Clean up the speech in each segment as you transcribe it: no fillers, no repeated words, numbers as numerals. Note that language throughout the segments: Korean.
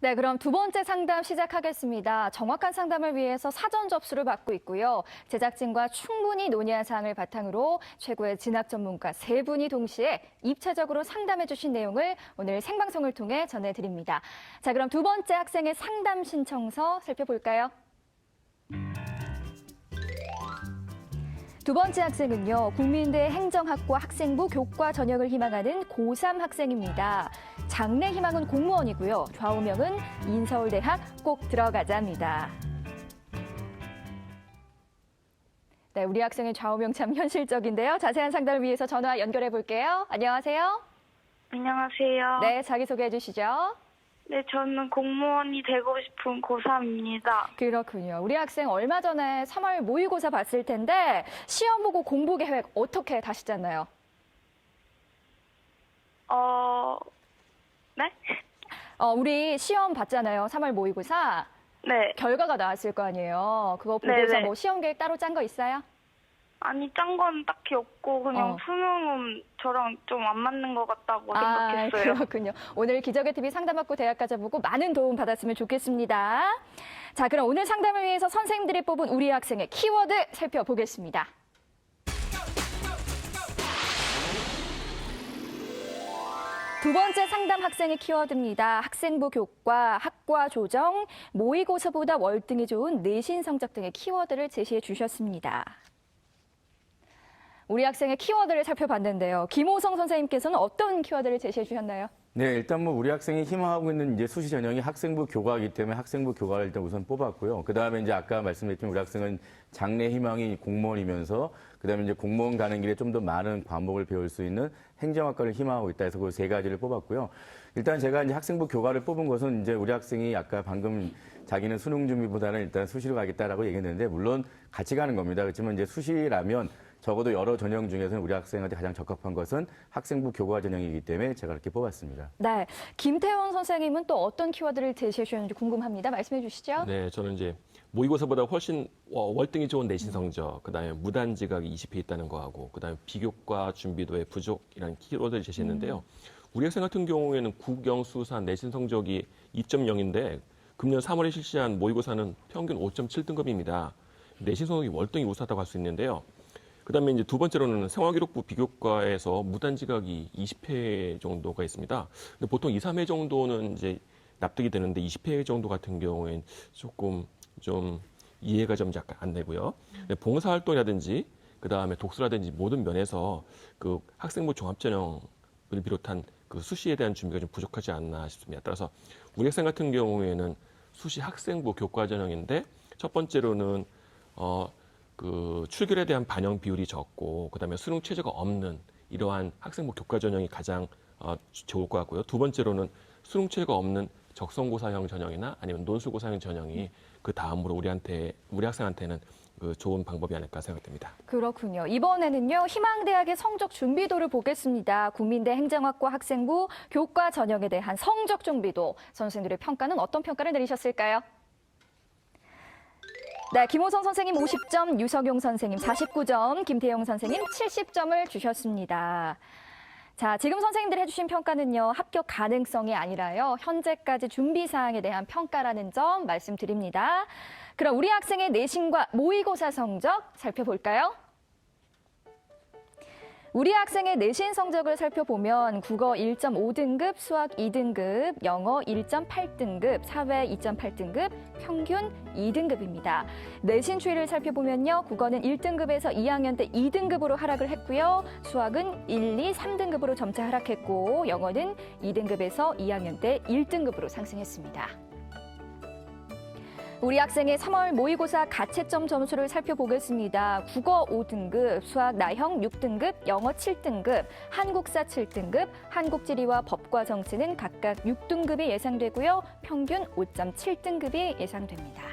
네, 그럼 두 번째 상담 시작하겠습니다. 정확한 상담을 위해서 사전 접수를 받고 있고요. 제작진과 충분히 논의한 사항을 바탕으로 최고의 진학 전문가 세 분이 동시에 입체적으로 상담해 주신 내용을 오늘 생방송을 통해 전해드립니다. 자, 그럼 두 번째 학생의 상담 신청서 살펴볼까요? 두 번째 학생은요, 국민대 행정학과 학생부 교과 전형을 희망하는 고3 학생입니다. 장래 희망은 공무원이고요. 좌우명은 인서울대학 꼭 들어가자입니다. 네, 우리 학생의 좌우명 참 현실적인데요. 자세한 상담을 위해서 전화 연결해 볼게요. 안녕하세요. 안녕하세요. 네, 자기소개해 주시죠. 네, 저는 공무원이 되고 싶은 고3입니다. 그렇군요. 우리 학생 얼마 전에 3월 모의고사 봤을 텐데 시험 보고 공부 계획 어떻게 다시잖아요? 네? 우리 시험 봤잖아요. 3월 모의고사. 네. 결과가 나왔을 거 아니에요. 그거 보고서 네네. 뭐 시험 계획 따로 짠 거 있어요? 아니, 짠 건 딱히 없고 그냥 어. 수능은 저랑 좀 안 맞는 것 같다고 생각했어요. 그렇군요. 오늘 기적의 TV 상담받고 대학까지 보고 많은 도움 받았으면 좋겠습니다. 자, 그럼 오늘 상담을 위해서 선생님들이 뽑은 우리 학생의 키워드 살펴보겠습니다. 두 번째 상담 학생의 키워드입니다. 학생부 교과, 학과 조정, 모의고사보다 월등히 좋은 내신 성적 등의 키워드를 제시해 주셨습니다. 우리 학생의 키워드를 살펴봤는데요. 김호성 선생님께서는 어떤 키워드를 제시해 주셨나요? 네, 일단 뭐 우리 학생이 희망하고 있는 이제 수시 전형이 학생부 교과이기 때문에 학생부 교과를 일단 우선 뽑았고요. 그 다음에 이제 아까 말씀드렸지만 우리 학생은 장래 희망이 공무원이면서 그 다음에 이제 공무원 가는 길에 좀 더 많은 과목을 배울 수 있는 행정학과를 희망하고 있다 해서 그 세 가지를 뽑았고요. 일단 제가 이제 학생부 교과를 뽑은 것은 이제 우리 학생이 아까 방금 자기는 수능 준비보다는 일단 수시로 가겠다라고 얘기했는데 물론 같이 가는 겁니다. 그렇지만 이제 수시라면 적어도 여러 전형 중에서는 우리 학생한테 가장 적합한 것은 학생부 교과 전형이기 때문에 제가 그렇게 뽑았습니다. 네, 김태원 선생님은 또 어떤 키워드를 제시해 주셨는지 궁금합니다. 말씀해 주시죠. 네, 저는 이제 모의고사보다 훨씬 월등히 좋은 내신 성적, 그다음에 무단 지각이 20회 있다는 거하고, 그다음에 비교과 준비도의 부족이라는 키워드를 제시했는데요. 우리 학생 같은 경우에는 국영 수사 내신 성적이 2.0인데 금년 3월에 실시한 모의고사는 평균 5.7등급입니다. 내신 성적이 월등히 우수하다고 할 수 있는데요. 그다음에 이제 두 번째로는 생활기록부 비교과에서 무단 지각이 20회 정도가 있습니다. 근데 보통 2, 3회 정도는 이제 납득이 되는데 20회 정도 같은 경우엔 조금 좀 이해가 좀 약간 안 되고요. 봉사활동이라든지 그다음에 독서라든지 모든 면에서 그 학생부 종합전형을 비롯한 그 수시에 대한 준비가 좀 부족하지 않나 싶습니다. 따라서 우리 학생 같은 경우에는 수시 학생부 교과 전형인데 첫 번째로는 그 출결에 대한 반영 비율이 적고 그다음에 수능 최저가 없는 이러한 학생부 교과 전형이 가장 좋을 것 같고요. 두 번째로는 수능 최저가 없는 적성고사형 전형이나 아니면 논술고사형 전형이 그 다음으로 우리 학생한테는 그 좋은 방법이 아닐까 생각됩니다. 그렇군요. 이번에는요, 희망대학의 성적 준비도를 보겠습니다. 국민대 행정학과 학생부 교과 전형에 대한 성적 준비도 선생님들의 평가는 어떤 평가를 내리셨을까요? 네, 김호성 선생님 50점, 유석용 선생님 49점, 김태용 선생님 70점을 주셨습니다. 자, 지금 선생님들이 해주신 평가는요, 합격 가능성이 아니라요, 현재까지 준비 사항에 대한 평가라는 점 말씀드립니다. 그럼 우리 학생의 내신과 모의고사 성적 살펴볼까요? 우리 학생의 내신 성적을 살펴보면 국어 1.5등급, 수학 2등급, 영어 1.8등급, 사회 2.8등급, 평균 2등급입니다. 내신 추이를 살펴보면요. 국어는 1등급에서 2학년 때 2등급으로 하락을 했고요. 수학은 1, 2, 3등급으로 점차 하락했고 영어는 2등급에서 2학년 때 1등급으로 상승했습니다. 우리 학생의 3월 모의고사 가채점 점수를 살펴보겠습니다. 국어 5등급, 수학 나형 6등급, 영어 7등급, 한국사 7등급, 한국지리와 법과 정치는 각각 6등급이 예상되고요. 평균 5.7등급이 예상됩니다.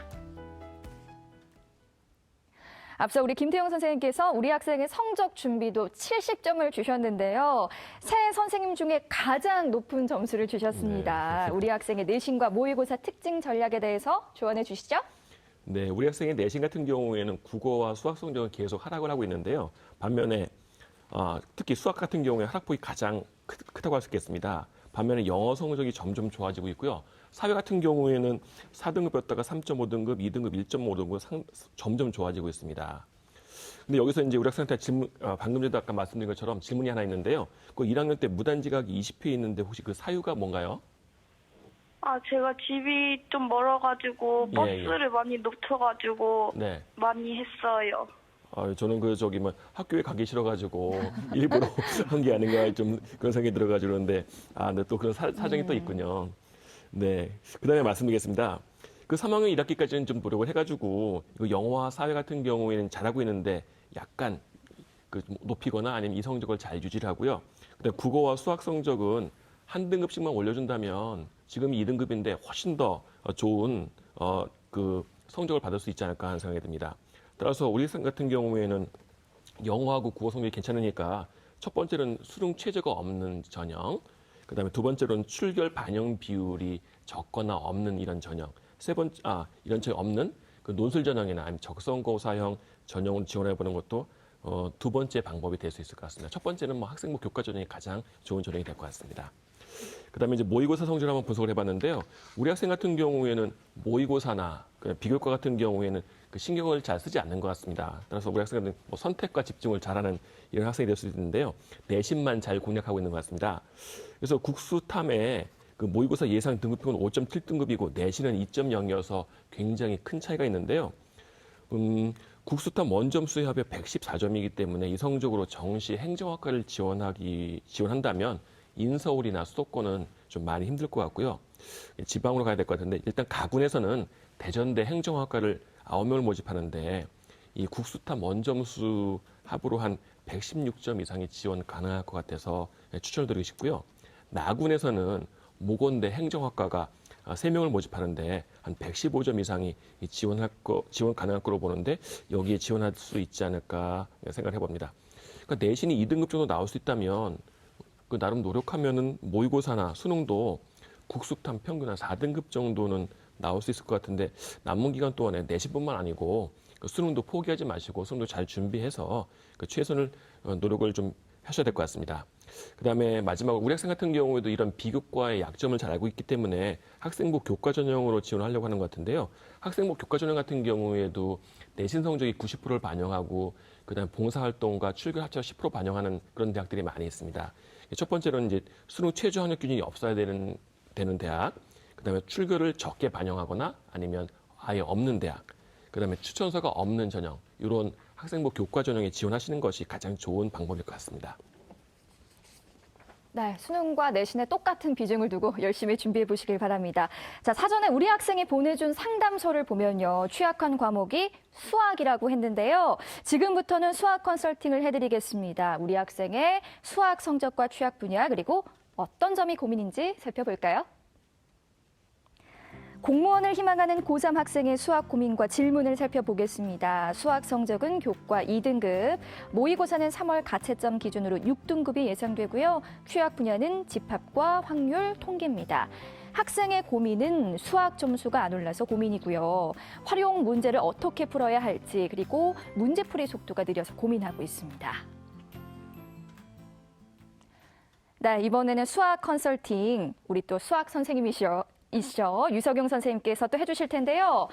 앞서 우리 김태용 선생님께서 우리 학생의 성적 준비도 70점을 주셨는데요. 세 선생님 중에 가장 높은 점수를 주셨습니다. 네. 우리 학생의 내신과 모의고사 특징 전략에 대해서 조언해 주시죠. 네, 우리 학생의 내신 같은 경우에는 국어와 수학 성적은 계속 하락을 하고 있는데요. 반면에 특히 수학 같은 경우에 하락폭이 가장 크다고 할 수 있겠습니다. 반면에 영어 성적이 점점 좋아지고 있고요. 사회 같은 경우에는 4등급이었다가 3.5등급, 2등급, 1.5등급 점점 좋아지고 있습니다. 근데 여기서 이제 우리 학생한테 질문, 방금 전에 아까 말씀드린 것처럼 질문이 하나 있는데요. 그 1학년 때 무단지각이 20회 있는데 혹시 그 사유가 뭔가요? 제가 집이 좀 멀어가지고 예, 버스를 많이 놓쳐가지고 네. 많이 했어요. 저는 뭐 학교에 가기 싫어가지고 일부러 한 게 아닌가 좀 그런 생각이 들어가지고 그러는데 근데 또 그런 사정이 또 있군요. 네. 그다음에 말씀드리겠습니다. 그 3학년 1학기까지는 좀 노력을 해가지고 이거 영어와 사회 같은 경우에는 잘하고 있는데 약간 좀 높이거나 아니면 이 성적을 잘 유지를 하고요. 그다음 국어와 수학 성적은 한 등급씩만 올려준다면 지금 2등급인데 훨씬 더 좋은 그 성적을 받을 수 있지 않을까 하는 생각이 듭니다. 따라서 우리 학생 같은 경우에는 영어하고 국어 성적이 괜찮으니까 첫 번째는 수능 최저가 없는 전형, 그다음에 두 번째로는 출결 반영 비율이 적거나 없는 이런 전형, 이런 전형 없는 그 논술 전형이나 아니면 적성고사형 전형으로 지원해 보는 것도 두 번째 방법이 될 수 있을 것 같습니다. 첫 번째는 뭐 학생부 교과 전형이 가장 좋은 전형이 될 것 같습니다. 그다음에 이제 모의고사 성적을 한번 분석을 해봤는데요. 우리 학생 같은 경우에는 모의고사나 비교과 같은 경우에는 그 신경을 잘 쓰지 않는 것 같습니다. 따라서 우리 학생들은 뭐 선택과 집중을 잘하는 이런 학생이 될 수 있는데요. 내신만 잘 공략하고 있는 것 같습니다. 그래서 국수탐에 그 모의고사 예상 등급표는 5.7등급이고 내신은 2.0이어서 굉장히 큰 차이가 있는데요. 국수탐 원점 수합이 114점이기 때문에 이 성적으로 정시 행정학과를 지원한다면 인서울이나 수도권은 좀 많이 힘들 것 같고요. 지방으로 가야 될 것 같은데 일단 가군에서는 대전대 행정학과를 9명을 모집하는데 이 국수탐 원점수 합으로 한 116점 이상이 지원 가능할 것 같아서 추천을 드리고 싶고요. 나군에서는 모건대 행정학과가 3명을 모집하는데 한 115점 이상이 지원 가능할 거로 보는데 여기에 지원할 수 있지 않을까 생각을 해봅니다. 그러니까 내신이 2등급 정도 나올 수 있다면 그 나름 노력하면은 모의고사나 수능도 국수탐 평균 한 4등급 정도는 나올 수 있을 것 같은데 남은 기간 동안에 내신뿐만 아니고 그 수능도 포기하지 마시고 수능도 잘 준비해서 그 최선을 노력을 좀 하셔야 될 것 같습니다. 그다음에 마지막으로 우리 학생 같은 경우에도 이런 비교과의 약점을 잘 알고 있기 때문에 학생부 교과 전형으로 지원하려고 하는 것 같은데요. 학생부 교과 전형 같은 경우에도 내신 성적이 90%를 반영하고 그다음에 봉사활동과 출결 합쳐 10% 반영하는 그런 대학들이 많이 있습니다. 첫 번째로는 이제 수능 최저 학력 기준이 없어야 되는 대학, 그다음에 출결을 적게 반영하거나 아니면 아예 없는 대학, 그다음에 추천서가 없는 전형, 이런 학생부 교과 전형에 지원하시는 것이 가장 좋은 방법일 것 같습니다. 네, 수능과 내신에 똑같은 비중을 두고 열심히 준비해 보시길 바랍니다. 자, 사전에 우리 학생이 보내준 상담서를 보면요. 취약한 과목이 수학이라고 했는데요. 지금부터는 수학 컨설팅을 해드리겠습니다. 우리 학생의 수학 성적과 취약 분야 그리고 어떤 점이 고민인지 살펴볼까요? 공무원을 희망하는 고3 학생의 수학 고민과 질문을 살펴보겠습니다. 수학 성적은 교과 2등급, 모의고사는 3월 가채점 기준으로 6등급이 예상되고요. 취약 분야는 집합과 확률, 통계입니다. 학생의 고민은 수학 점수가 안 올라서 고민이고요. 활용 문제를 어떻게 풀어야 할지, 그리고 문제풀이 속도가 느려서 고민하고 있습니다. 네, 이번에는 수학 컨설팅, 우리 또 수학 선생님이시죠. 유석용 선생님께서 또 해주실 텐데요.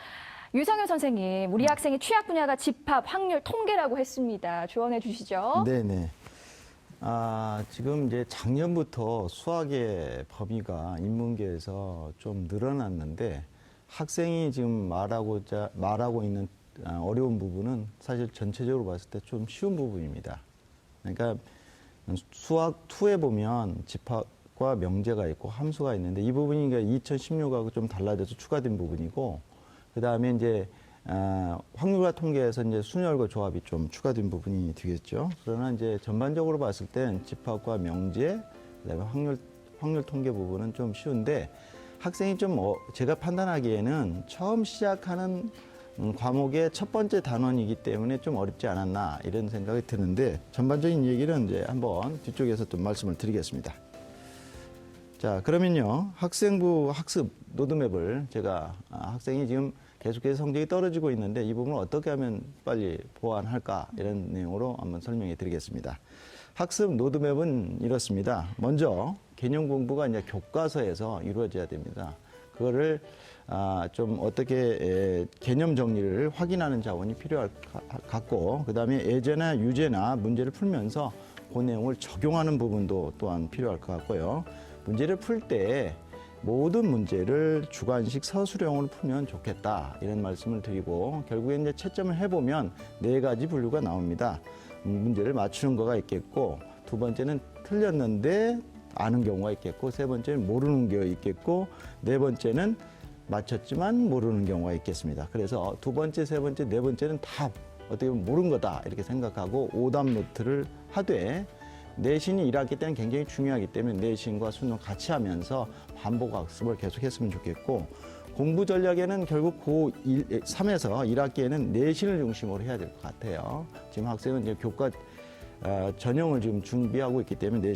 유석용 선생님, 우리 학생의 취약 분야가 집합, 확률, 통계라고 했습니다. 조언해 주시죠. 네네. 지금 이제 작년부터 수학의 범위가 인문계에서 좀 늘어났는데 학생이 지금 말하고 있는 어려운 부분은 사실 전체적으로 봤을 때 좀 쉬운 부분입니다. 그러니까 수학 2에 보면 집합과 명제가 있고 함수가 있는데 이 부분이 2016하고 좀 달라져서 추가된 부분이고 그 다음에 이제 확률과 통계에서 이제 순열과 조합이 좀 추가된 부분이 되겠죠. 그러나 이제 전반적으로 봤을 땐 집합과 명제, 그다음에 확률 통계 부분은 좀 쉬운데 학생이 좀 제가 판단하기에는 처음 시작하는 과목의 첫 번째 단원이기 때문에 좀 어렵지 않았나 이런 생각이 드는데 전반적인 얘기는 이제 한번 뒤쪽에서 좀 말씀을 드리겠습니다. 자, 그러면요. 학생부 학습 로드맵을 제가 학생이 지금 계속해서 성적이 떨어지고 있는데 이 부분을 어떻게 하면 빨리 보완할까 이런 내용으로 한번 설명해 드리겠습니다. 학습 로드맵은 이렇습니다. 먼저 개념 공부가 이제 교과서에서 이루어져야 됩니다. 그거를 좀 어떻게 개념 정리를 확인하는 자원이 필요할 것 같고, 그다음에 예제나 유제나 문제를 풀면서 그 내용을 적용하는 부분도 또한 필요할 것 같고요. 문제를 풀 때 모든 문제를 주관식 서술형으로 풀면 좋겠다, 이런 말씀을 드리고, 결국에 이제 채점을 해보면 4가지 분류가 나옵니다. 문제를 맞추는 거가 있겠고, 두 번째는 틀렸는데 아는 경우가 있겠고, 세 번째는 모르는 경우가 있겠고, 네 번째는 맞췄지만 모르는 경우가 있겠습니다. 그래서 두 번째, 세 번째, 네 번째는 다 어떻게 보면 모르는 거다, 이렇게 생각하고 오답 노트를 하되, 내신이 1학기 때는 굉장히 중요하기 때문에 내신과 수능 같이 하면서 반복 학습을 계속했으면 좋겠고, 공부 전략에는 결국 고3에서 1학기에는 내신을 중심으로 해야 될 것 같아요. 지금 학생은 이제 교과 전형을 지금 준비하고 있기 때문에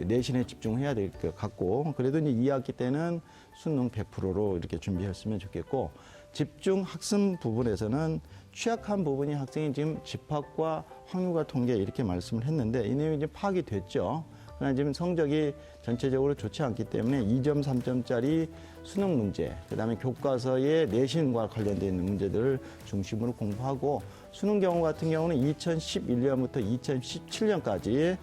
내신에 집중해야 될 것 같고, 그래도 이제 2학기 때는 수능 100%로 이렇게 준비했으면 좋겠고, 집중 학습 부분에서는 취약한 부분이 학생이 지금 집합과 확률과 통계 이렇게 말씀을 했는데, 이 내용이 이제 파악이 됐죠. 그러나 지금 성적이 전체적으로 좋지 않기 때문에 2점, 3점짜리 수능 문제, 그다음에 교과서의 내신과 관련되어 있는 문제들을 중심으로 공부하고, 수능 경우 같은 경우는 2011년부터 2017년까지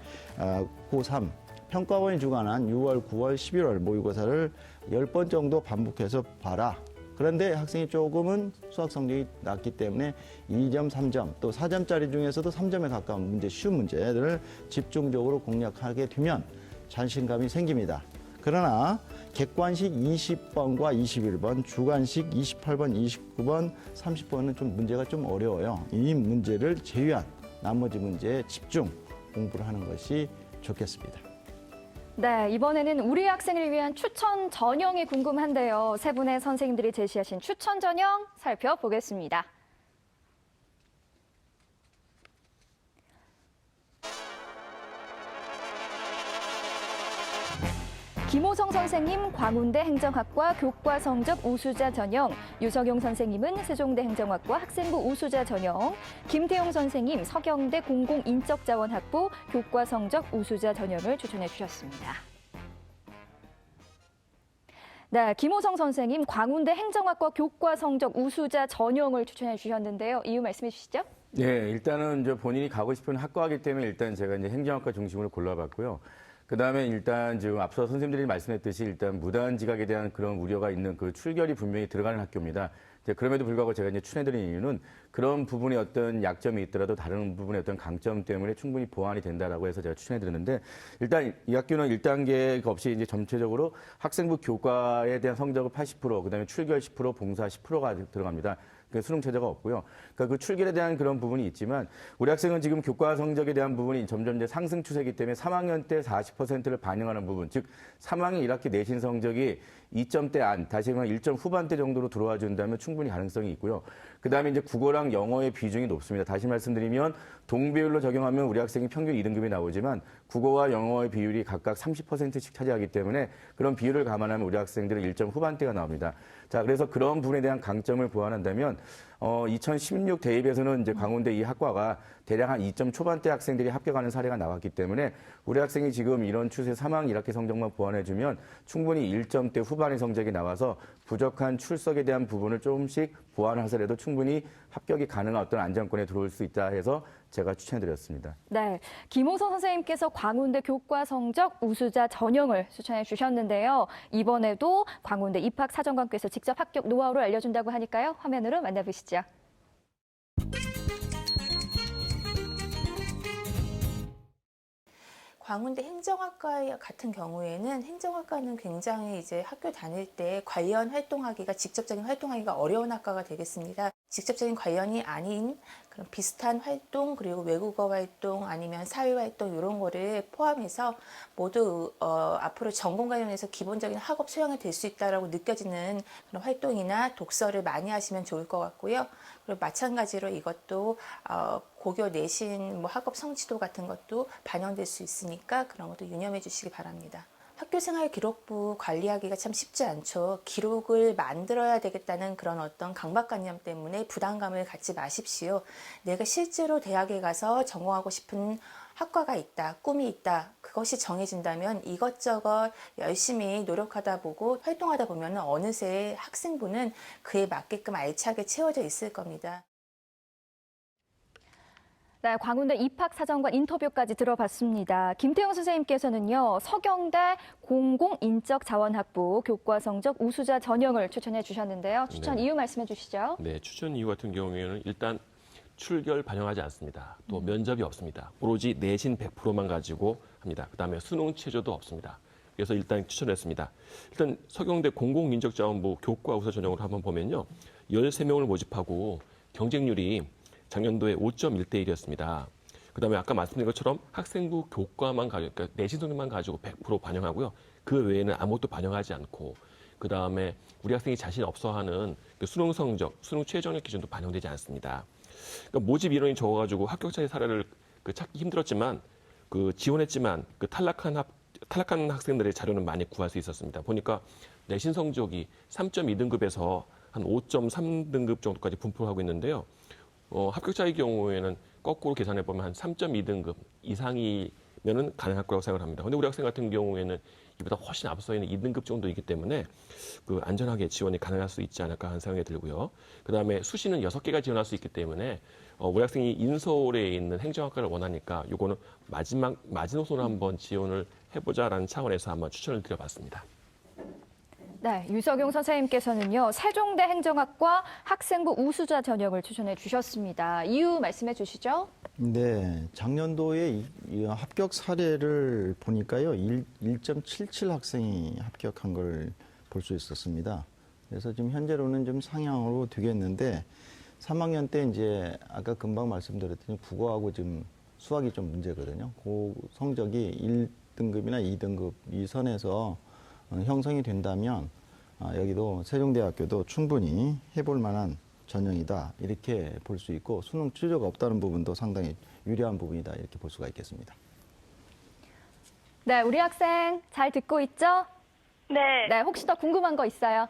고3 평가원이 주관한 6월, 9월, 11월 모의고사를 10번 정도 반복해서 봐라. 그런데 학생이 조금은 수학 성적이 낮기 때문에 2점, 3점, 또 4점짜리 중에서도 3점에 가까운 문제, 쉬운 문제들을 집중적으로 공략하게 되면 자신감이 생깁니다. 그러나 객관식 20번과 21번, 주관식 28번, 29번, 30번은 좀 문제가 좀 어려워요. 이 문제를 제외한 나머지 문제에 집중 공부를 하는 것이 좋겠습니다. 네, 이번에는 우리 학생을 위한 추천 전형이 궁금한데요. 세 분의 선생님들이 제시하신 추천 전형 살펴보겠습니다. 김호성 선생님 광운대 행정학과 교과 성적 우수자 전형, 유석용 선생님은 세종대 행정학과 학생부 우수자 전형, 김태용 선생님 서경대 공공인적자원학부 교과 성적 우수자 전형을 추천해 주셨습니다. 네, 김호성 선생님 광운대 행정학과 교과 성적 우수자 전형을 추천해 주셨는데요. 이유 말씀해 주시죠. 네, 일단은 이제 본인이 가고 싶은 학과이기 때문에 일단 제가 이제 행정학과 중심으로 골라봤고요. 그다음에 일단 지금 앞서 선생님들이 말씀했듯이 일단 무단 지각에 대한 그런 우려가 있는 그 출결이 분명히 들어가는 학교입니다. 이제 그럼에도 불구하고 제가 이제 추천해드린 이유는 그런 부분에 어떤 약점이 있더라도 다른 부분의 어떤 강점 때문에 충분히 보완이 된다라고 해서 제가 추천해드렸는데, 일단 이 학교는 1단계 없이 이제 전체적으로 학생부 교과에 대한 성적은 80%, 그다음에 출결 10%, 봉사 10%가 들어갑니다. 그 수능 최저가 없고요. 그러니까 그 출결에 대한 그런 부분이 있지만, 우리 학생은 지금 교과 성적에 대한 부분이 점점 이제 상승 추세이기 때문에 3학년 때 40%를 반영하는 부분, 즉 3학년 1학기 내신 성적이 2점대 안, 다시 말하면 1점 후반대 정도로 들어와 준다면 충분히 가능성이 있고요. 그다음에 이제 국어랑 영어의 비중이 높습니다. 다시 말씀드리면 동비율로 적용하면 우리 학생이 평균 2등급이 나오지만 국어와 영어의 비율이 각각 30%씩 차지하기 때문에 그런 비율을 감안하면 우리 학생들은 1점 후반대가 나옵니다. 자, 그래서 그런 부분에 대한 강점을 보완한다면 2016 대입에서는 이제 광운대 이 학과가 대략 한 2점 초반대 학생들이 합격하는 사례가 나왔기 때문에 우리 학생이 지금 이런 추세 3학년 1학기 성적만 보완해주면 충분히 1점대 후반의 성적이 나와서 부족한 출석에 대한 부분을 조금씩 보완하더라도 충분히 합격이 가능한 어떤 안정권에 들어올 수 있다 해서 제가 추천해드렸습니다. 네, 김호성 선생님께서 광운대 교과 성적 우수자 전형을 추천해 주셨는데요. 이번에도 광운대 입학사정관께서 직접 합격 노하우를 알려준다고 하니까요. 화면으로 만나보시죠. 광운대 행정학과 같은 경우에는 행정학과는 굉장히 이제 학교 다닐 때 관련 활동하기가 직접적인 활동하기가 어려운 학과가 되겠습니다. 직접적인 관련이 아닌 그런 비슷한 활동, 그리고 외국어 활동 아니면 사회 활동 이런 거를 포함해서 모두 앞으로 전공 관련해서 기본적인 학업 소양이 될 수 있다라고 느껴지는 그런 활동이나 독서를 많이 하시면 좋을 것 같고요. 그리고 마찬가지로 이것도 고교 내신 뭐 학업 성취도 같은 것도 반영될 수 있으니까 그런 것도 유념해 주시기 바랍니다. 학교생활 기록부 관리하기가 참 쉽지 않죠. 기록을 만들어야 되겠다는 그런 어떤 강박관념 때문에 부담감을 갖지 마십시오. 내가 실제로 대학에 가서 전공하고 싶은 학과가 있다, 꿈이 있다, 그것이 정해진다면 이것저것 열심히 노력하다 보고 활동하다 보면 어느새 학생부는 그에 맞게끔 알차게 채워져 있을 겁니다. 네, 광운대 입학사정관 인터뷰까지 들어봤습니다. 김태용 선생님께서는요, 서경대 공공인적자원학부 교과성적 우수자 전형을 추천해 주셨는데요. 추천 네. 이유 말씀해 주시죠. 네, 추천 이유 같은 경우에는 일단 출결 반영하지 않습니다. 또 면접이 없습니다. 오로지 내신 100%만 가지고 합니다. 그다음에 수능 최저도 없습니다. 그래서 일단 추천했습니다. 일단 서경대 공공인적자원부 교과 우수자 전형을 한번 보면요. 13명을 모집하고 경쟁률이 작년도에 5.1대 1이었습니다. 그다음에 아까 말씀드린 것처럼 학생부 교과만 가지고, 그러니까 내신 성적만 가지고 100% 반영하고요. 그 외에는 아무것도 반영하지 않고, 그다음에 우리 학생이 자신 없어하는 그 수능 성적, 수능 최저력 기준도 반영되지 않습니다. 그러니까 모집 인원이 적어가지고 합격자의 사례를 찾기 힘들었지만 지원했지만 탈락한 학생들의 자료는 많이 구할 수 있었습니다. 보니까 내신 성적이 3.2등급에서 한 5.3등급 정도까지 분포를 하고 있는데요. 합격자의 경우에는 거꾸로 계산해 보면 한 3.2등급 이상이면은 가능할 거라고 생각을 합니다. 근데 우리 학생 같은 경우에는 이보다 훨씬 앞서 있는 2등급 정도이기 때문에 안전하게 지원이 가능할 수 있지 않을까 하는 생각이 들고요. 그다음에 수시는 6개가 지원할 수 있기 때문에 우리 학생이 인서울에 있는 행정학과를 원하니까 요거는 마지노선으로 한번 지원을 해보자라는 차원에서 한번 추천을 드려봤습니다. 네, 유석용 선생님께서는요, 세종대 행정학과 학생부 우수자 전형을 추천해 주셨습니다. 이유 말씀해 주시죠. 네, 작년도에 이 합격 사례를 보니까요, 1.77 학생이 합격한 걸 볼 수 있었습니다. 그래서 지금 현재로는 좀 상향으로 되겠는데, 3학년 때 이제 아까 금방 말씀드렸더니 국어하고 지금 수학이 좀 문제거든요. 그 성적이 1등급이나 2등급 이 선에서 형성이 된다면 여기도 세종대학교도 충분히 해볼 만한 전형이다 이렇게 볼 수 있고 수능 취저가 없다는 부분도 상당히 유리한 부분이다 이렇게 볼 수가 있겠습니다. 네, 우리 학생 잘 듣고 있죠? 네. 네, 혹시 더 궁금한 거 있어요?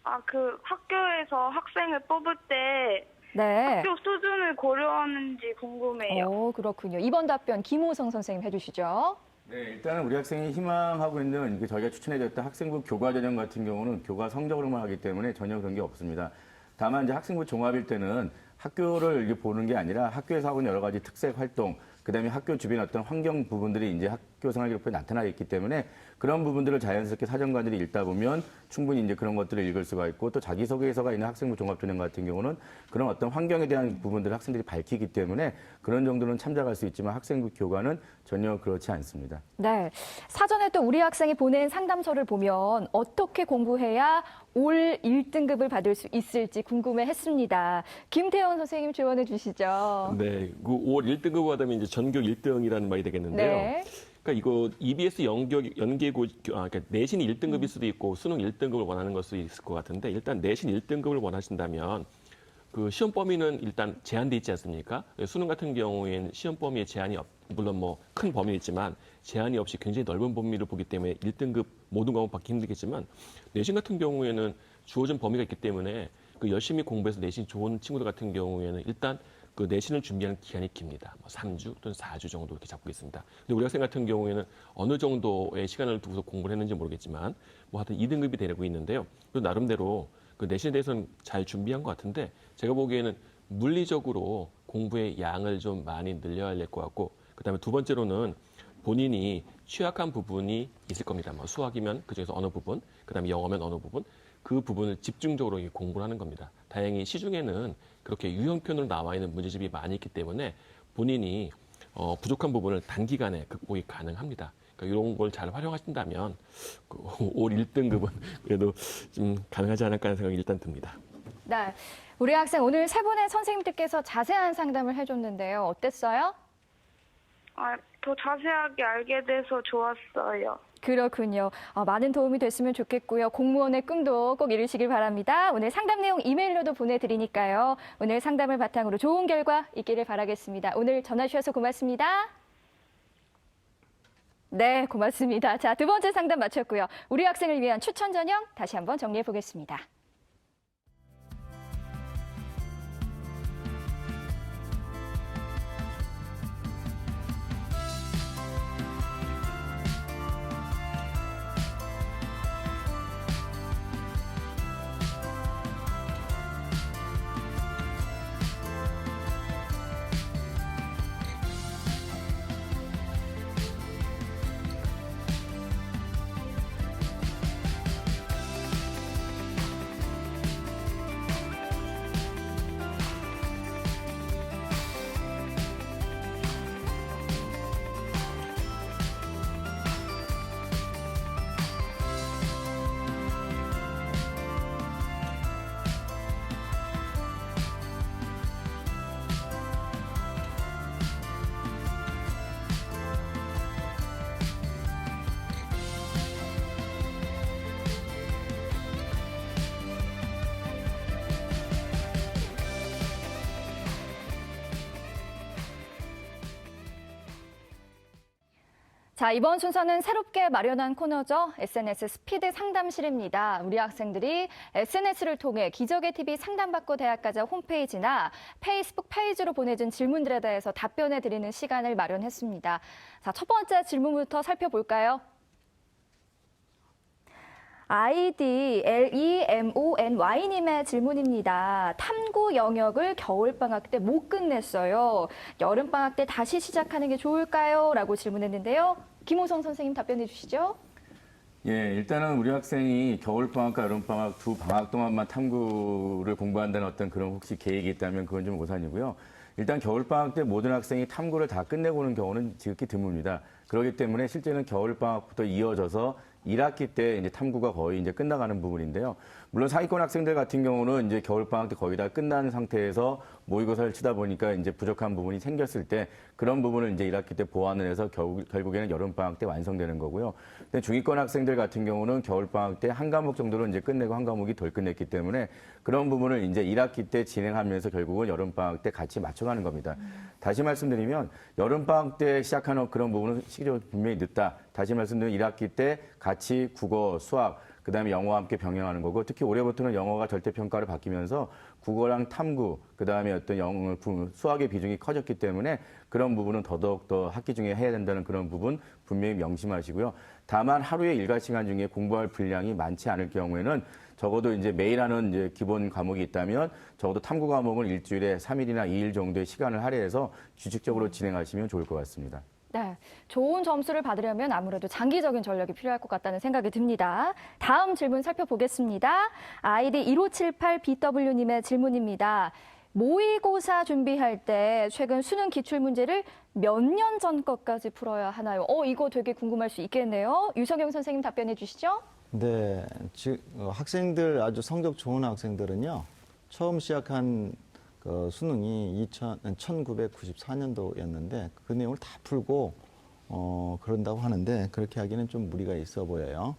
학교에서 학생을 뽑을 때 네. 학교 수준을 고려하는지 궁금해요. 그렇군요. 이번 답변 김호성 선생님 해주시죠. 네, 일단은 우리 학생이 희망하고 있는 저희가 추천해줬던 학생부 교과 전형 같은 경우는 교과 성적으로만 하기 때문에 전혀 그런 게 없습니다. 다만 이제 학생부 종합일 때는 학교를 보는 게 아니라 학교에서 하고 있는 여러 가지 특색 활동, 그다음에 학교 주변 어떤 환경 부분들이 이제 학교 생활 기록부에 나타나 있기 때문에 그런 부분들을 자연스럽게 사정관들이 읽다 보면 충분히 이제 그런 것들을 읽을 수가 있고 또 자기소개서가 있는 학생부 종합 전형 같은 경우는 그런 어떤 환경에 대한 부분들을 학생들이 밝히기 때문에 그런 정도는 참작할 수 있지만 학생부 교과는 전혀 그렇지 않습니다. 네, 사전에 또 우리 학생이 보낸 상담서를 보면 어떻게 공부해야 올 1등급을 받을 수 있을지 궁금해했습니다. 김태원 선생님 조언해 주시죠. 네, 올 1등급 받으면 이제 전교 1등이라는 말이 되겠는데요. 네. 그러니까 이거 EBS 연계고 그러니까 내신이 1등급일 수도 있고 수능 1등급을 원하는 걸 수도 있을 것 같은데 일단 내신 1등급을 원하신다면 시험 범위는 일단 제한돼 있지 않습니까? 수능 같은 경우에는 시험 범위에 제한이 물론 큰 범위는 있지만 제한이 없이 굉장히 넓은 범위를 보기 때문에 1등급 모든 과목 받기 힘들겠지만 내신 같은 경우에는 주어진 범위가 있기 때문에 열심히 공부해서 내신 좋은 친구들 같은 경우에는 일단 내신을 준비하는 기간이 깁니다. 3주 또는 4주 정도 이렇게 잡고 있습니다. 근데 우리 학생 같은 경우에는 어느 정도의 시간을 두고서 공부를 했는지 모르겠지만 하여튼 2등급이 되고 있는데요. 또 나름대로 내신에 대해서는 잘 준비한 것 같은데 제가 보기에는 물리적으로 공부의 양을 좀 많이 늘려야 될 것 같고 그다음에 두 번째로는 본인이 취약한 부분이 있을 겁니다. 수학이면 그중에서 어느 부분, 그다음에 영어면 어느 부분, 그 부분을 집중적으로 공부를 하는 겁니다. 다행히 시중에는 그렇게 유형편으로 나와 있는 문제집이 많이 있기 때문에 본인이 부족한 부분을 단기간에 극복이 가능합니다. 그러니까 이런 걸 잘 활용하신다면 올 1등급은 그래도 좀 가능하지 않을까 하는 생각이 일단 듭니다. 네, 우리 학생 오늘 세 분의 선생님들께서 자세한 상담을 해줬는데요. 어땠어요? 더 자세하게 알게 돼서 좋았어요. 그렇군요. 많은 도움이 됐으면 좋겠고요. 공무원의 꿈도 꼭 이루시길 바랍니다. 오늘 상담 내용 이메일로도 보내드리니까요. 오늘 상담을 바탕으로 좋은 결과 있기를 바라겠습니다. 오늘 전화 주셔서 고맙습니다. 네, 고맙습니다. 자, 두 번째 상담 마쳤고요. 우리 학생을 위한 추천 전형 다시 한번 정리해 보겠습니다. 자, 이번 순서는 새롭게 마련한 코너죠. SNS 스피드 상담실입니다. 우리 학생들이 SNS를 통해 기적의 TV 상담받고 대학가자 홈페이지나 페이스북 페이지로 보내준 질문들에 대해서 답변해 드리는 시간을 마련했습니다. 자, 첫 번째 질문부터 살펴볼까요? 아이디 LEMONY님의 질문입니다. 탐구 영역을 겨울방학 때 못 끝냈어요. 여름방학 때 다시 시작하는 게 좋을까요? 라고 질문했는데요. 김호성 선생님 답변해 주시죠. 예, 일단은 우리 학생이 겨울방학과 여름방학 두 방학 동안만 탐구를 공부한다는 어떤 그런 혹시 계획이 있다면 그건 좀 오산이고요. 일단 겨울방학 때 모든 학생이 탐구를 다 끝내고 오는 경우는 지극히 드뭅니다. 그렇기 때문에 실제는 겨울방학부터 이어져서 1학기 때 이제 탐구가 거의 이제 끝나가는 부분인데요. 물론 상위권 학생들 같은 경우는 이제 겨울방학 때 거의 다 끝난 상태에서 모의고사를 치다 보니까 이제 부족한 부분이 생겼을 때 그런 부분을 이제 1학기 때 보완을 해서 결국에는 여름방학 때 완성되는 거고요. 근데 중위권 학생들 같은 경우는 겨울방학 때 한 과목 정도로 이제 끝내고 한 과목이 덜 끝냈기 때문에 그런 부분을 이제 1학기 때 진행하면서 결국은 여름방학 때 같이 맞춰가는 겁니다. 다시 말씀드리면 여름방학 때 시작하는 그런 부분은 시기적으로 분명히 늦다. 다시 말씀드리면 1학기 때 같이 국어, 수학, 그다음에 영어와 함께 병행하는 거고 특히 올해부터는 영어가 절대평가로 바뀌면서 국어랑 탐구, 그다음에 어떤 수학의 비중이 커졌기 때문에 그런 부분은 더더욱 학기 중에 해야 된다는 그런 부분 분명히 명심하시고요. 다만 하루에 일과 시간 중에 공부할 분량이 많지 않을 경우에는 적어도 이제 매일 하는 이제 기본 과목이 있다면 적어도 탐구 과목은 일주일에 3일이나 2일 정도의 시간을 할애해서 규칙적으로 진행하시면 좋을 것 같습니다. 네, 좋은 점수를 받으려면 아무래도 장기적인 전략이 필요할 것 같다는 생각이 듭니다. 다음 질문 살펴보겠습니다. 아이디 1578BW님의 질문입니다. 모의고사 준비할 때 최근 수능 기출문제를 몇 년 전 것까지 풀어야 하나요? 이거 되게 궁금할 수 있겠네요. 유성경 선생님 답변해 주시죠. 네, 학생들 아주 성적 좋은 학생들은요. 처음 시작한 그 수능이 1994년도였는데 그 내용을 다 풀고 그런다고 하는데 그렇게 하기는 좀 무리가 있어 보여요.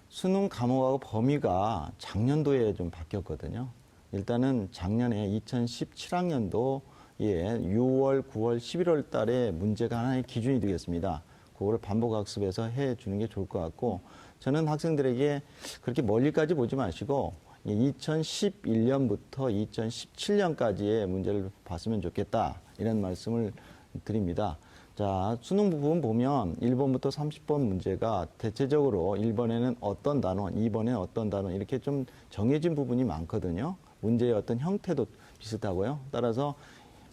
수능 과목하고 범위가 작년도에 좀 바뀌었거든요. 일단은 작년에 2017학년도에 6월, 9월, 11월 달에 문제가 하나의 기준이 되겠습니다. 그거를 반복학습해서 해주는 게 좋을 것 같고 저는 학생들에게 그렇게 멀리까지 보지 마시고 2011년부터 2017년까지의 문제를 봤으면 좋겠다 이런 말씀을 드립니다. 자, 수능 부분 보면 1번부터 30번 문제가 대체적으로 1번에는 어떤 단원, 2번에는 어떤 단원 이렇게 좀 정해진 부분이 많거든요. 문제의 어떤 형태도 비슷하고요. 따라서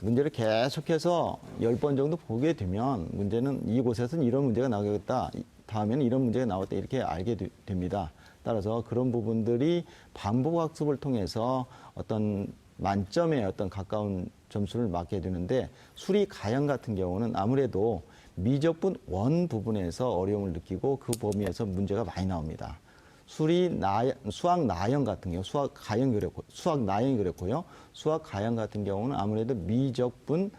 문제를 계속해서 10번 정도 보게 되면 문제는 이곳에서는 이런 문제가 나오겠다. 다음에는 이런 문제가 나왔다. 이렇게 알게 됩니다. 따라서 그런 부분들이 반복학습을 통해서 어떤 만점에 어떤 가까운 점수를 맞게 되는데 수리 가형 같은 경우는 아무래도 미적분 원 부분에서 어려움을 느끼고 그 범위에서 문제가 많이 나옵니다. 수학 나형 같은 경우 수학 나형이 그렇고요. 수학 가형 같은 경우는 아무래도 미적분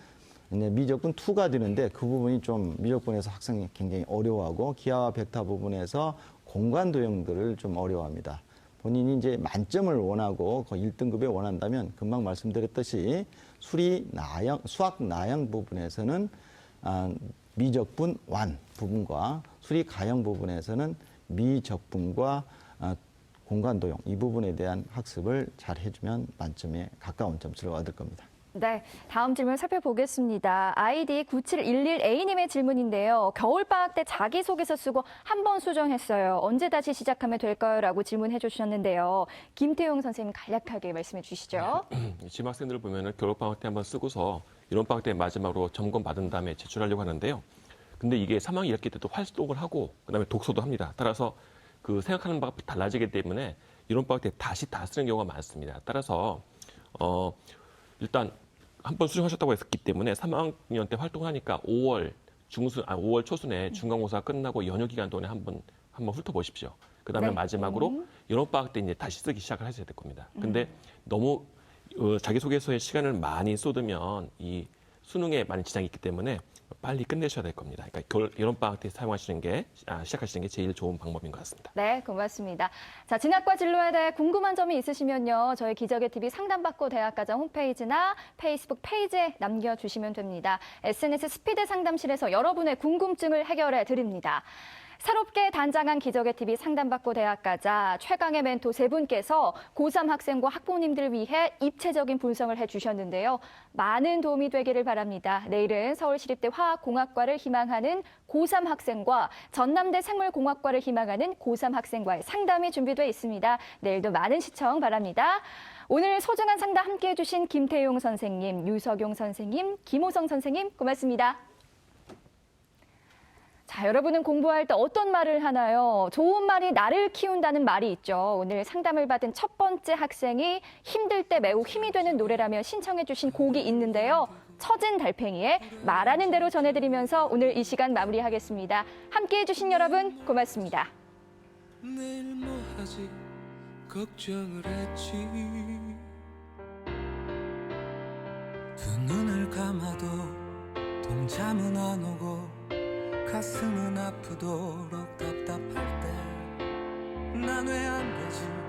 2가 되는데 그 부분이 좀 미적분에서 학생이 굉장히 어려워하고 기하와 벡터 부분에서 공간 도형들을 좀 어려워합니다. 본인이 이제 만점을 원하고 1등급에 원한다면 금방 말씀드렸듯이 수학 나형 부분에서는 미적분 완 부분과 수리 가형 부분에서는 미적분과 공간 도형 이 부분에 대한 학습을 잘 해주면 만점에 가까운 점수를 얻을 겁니다. 네, 다음 질문 살펴보겠습니다. 아이디 9711A님의 질문인데요. 겨울방학 때 자기소개서 쓰고 한 번 수정했어요. 언제 다시 시작하면 될까요? 라고 질문해 주셨는데요. 김태용 선생님 간략하게 말씀해 주시죠. 지금 학생들을 보면은 겨울방학 때 한번 쓰고서 여름방학 때 마지막으로 점검 받은 다음에 제출하려고 하는데요. 근데 이게 3학년 1학기 때도 활동을 하고 그다음에 독서도 합니다. 따라서 그 생각하는 바가 달라지기 때문에 여름방학 때 다시 다 쓰는 경우가 많습니다. 따라서 일단 한 번 수정하셨다고 했기 때문에 3학년 때 활동하니까 5월 초순에 중간고사 끝나고 연휴 기간 동안에 한번 훑어보십시오. 그다음에 네. 마지막으로 여름방학 때 이제 다시 쓰기 시작을 하셔야 될 겁니다. 근데 너무 자기소개서에 시간을 많이 쏟으면 이 수능에 많은 지장이 있기 때문에 빨리 끝내셔야 될 겁니다. 그러니까 여름방학 때 시작하시는 게 제일 좋은 방법인 것 같습니다. 네, 고맙습니다. 자, 진학과 진로에 대해 궁금한 점이 있으시면요. 저희 기적의 TV 상담받고 대학가장 홈페이지나 페이스북 페이지에 남겨주시면 됩니다. SNS 스피드 상담실에서 여러분의 궁금증을 해결해 드립니다. 새롭게 단장한 기적의 TV 상담받고 대학가자 최강의 멘토 세 분께서 고3 학생과 학부모님들을 위해 입체적인 분석을 해주셨는데요. 많은 도움이 되기를 바랍니다. 내일은 서울시립대 화학공학과를 희망하는 고3 학생과 전남대 생물공학과를 희망하는 고3 학생과의 상담이 준비되어 있습니다. 내일도 많은 시청 바랍니다. 오늘 소중한 상담 함께해 주신 김태용 선생님, 유석용 선생님, 김호성 선생님 고맙습니다. 자, 여러분은 공부할 때 어떤 말을 하나요? 좋은 말이 나를 키운다는 말이 있죠. 오늘 상담을 받은 첫 번째 학생이 힘들 때 매우 힘이 되는 노래라며 신청해 주신 곡이 있는데요. 처진 달팽이의 말하는 대로 전해드리면서 오늘 이 시간 마무리하겠습니다. 함께해 주신 여러분 고맙습니다. 내일 뭐 하지 걱정을 했지 두 눈을 감아도 동참은 안 오고 가슴은 아프도록 답답할 때 난 왜 안 되지